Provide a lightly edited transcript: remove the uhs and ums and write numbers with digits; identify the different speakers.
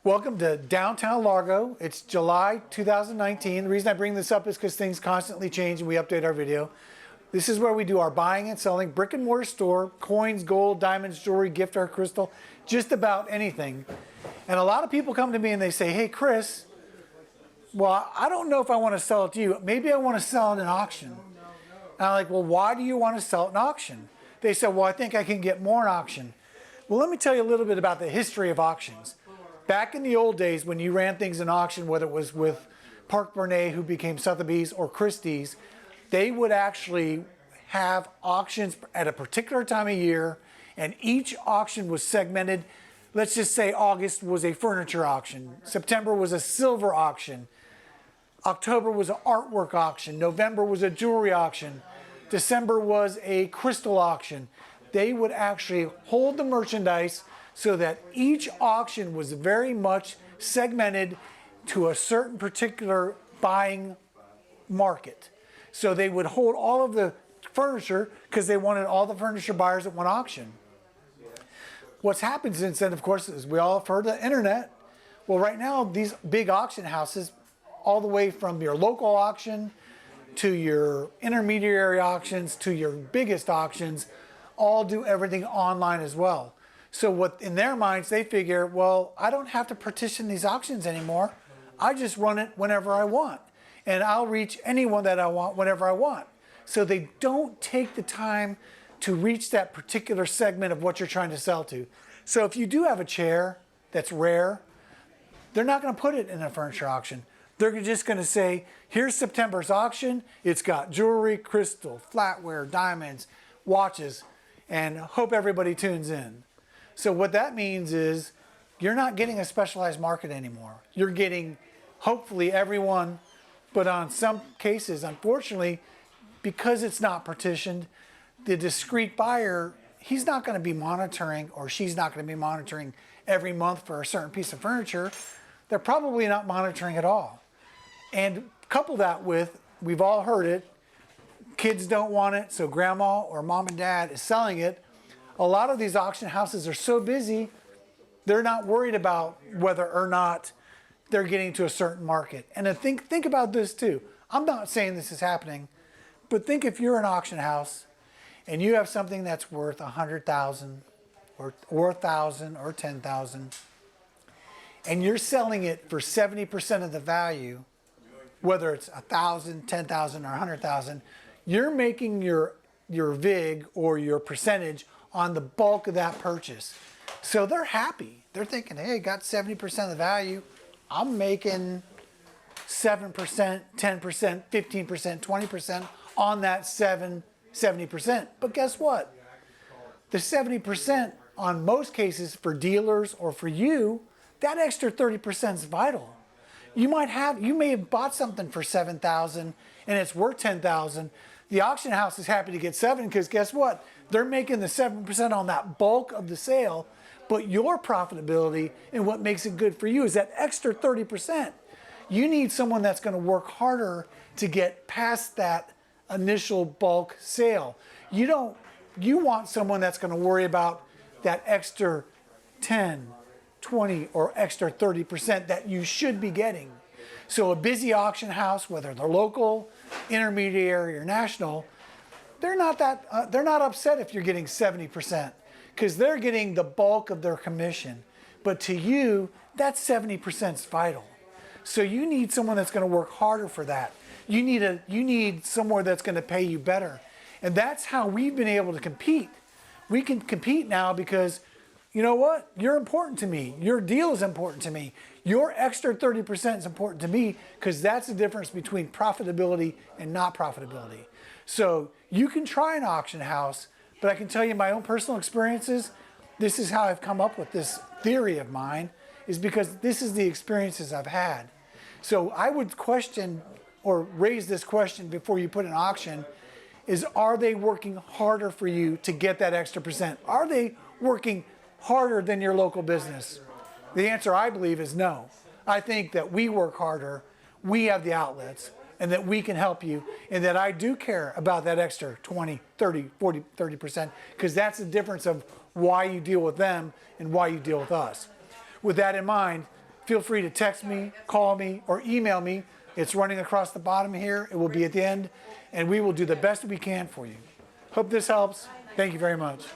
Speaker 1: Welcome to downtown Largo. It's July 2019. The reason I bring this up is because things constantly change and we update our video. This is where we do our buying and selling, brick and mortar store, coins, gold, diamonds, jewelry, gift art, crystal, just about anything. And a lot of people come to me and they say, hey Chris, well, I don't know if I want to sell it to you. Maybe I want to sell it in auction. And I'm like, well, why do you want to sell it in auction? They said, well, I think I can get more in auction. Well, let me tell you a little bit about the history of auctions. Back in the old days, when you ran things in auction, whether it was with Park Bernay, who became Sotheby's, or Christie's, they would actually have auctions at a particular time of year, and each auction was segmented. Let's just say August was a furniture auction, September was a silver auction, October was an artwork auction, November was a jewelry auction, December was a crystal auction. They would actually hold the merchandise so that each auction was very much segmented to a certain particular buying market. So they would hold all of the furniture because they wanted all the furniture buyers at one auction. What's happened since then, of course, is we all have heard of the internet. Well, right now, these big auction houses, all the way from your local auction to your intermediary auctions to your biggest auctions, all do everything online as well. So what in their minds, they figure, well, I don't have to partition these auctions anymore. I just run it whenever I want. And I'll reach anyone that I want whenever I want. So they don't take the time to reach that particular segment of what you're trying to sell to. So if you do have a chair that's rare, they're not going to put it in a furniture auction. They're just going to say, here's September's auction. It's got jewelry, crystal, flatware, diamonds, watches, and hope everybody tunes in. So what that means is you're not getting a specialized market anymore. You're getting hopefully everyone, but on some cases, unfortunately, because it's not partitioned, the discrete buyer, he's not going to be monitoring, or she's not going to be monitoring every month for a certain piece of furniture. They're probably not monitoring at all. And couple that with, we've all heard it, kids don't want it, so grandma or mom and dad is selling it. A lot of these auction houses are so busy, they're not worried about whether or not they're getting to a certain market. And think about this too. I'm not saying this is happening, but think if you're an auction house and you have something that's worth $100,000 or $1,000 or $10,000, and you're selling it for 70% of the value, whether it's $1,000, $10,000, or $100,000, you're making your VIG or your percentage on the bulk of that purchase. So they're happy. They're thinking, hey, got 70% of the value. I'm making 7%, 10%, 15%, 20% on that 70%. But guess what? The 70% on most cases for dealers or for you, that extra 30% is vital. You may have bought something for $7,000 and it's worth $10,000. The auction house is happy to get $7,000 because guess what? They're making the 7% on that bulk of the sale, but your profitability and what makes it good for you is that extra 30%. You need someone that's going to work harder to get past that initial bulk sale. You want someone that's going to worry about that extra 10, 20, or extra 30% that you should be getting. So a busy auction house, whether they're local, intermediary, or national, they're not upset if you're getting 70% because they're getting the bulk of their commission. But to you, that 70% is vital. So you need someone that's going to work harder for that. You need somewhere that's going to pay you better. And that's how we've been able to compete. We can compete now because, you know what? You're important to me. Your deal is important to me. Your extra 30% is important to me because that's the difference between profitability and not profitability. So you can try an auction house, but I can tell you my own personal experiences, this is how I've come up with this theory of mine, is because this is the experiences I've had. So I would question or raise this question before you put an auction is, are they working harder for you to get that extra percent? Are they working harder than your local business? The answer, I believe, is no. I think that we work harder, we have the outlets, and that we can help you, and that I do care about that extra 20, 30, 40, 30%, because that's the difference of why you deal with them and why you deal with us. With that in mind, feel free to text me, call me, or email me. It's running across the bottom here. It will be at the end, and we will do the best we can for you. Hope this helps. Thank you very much.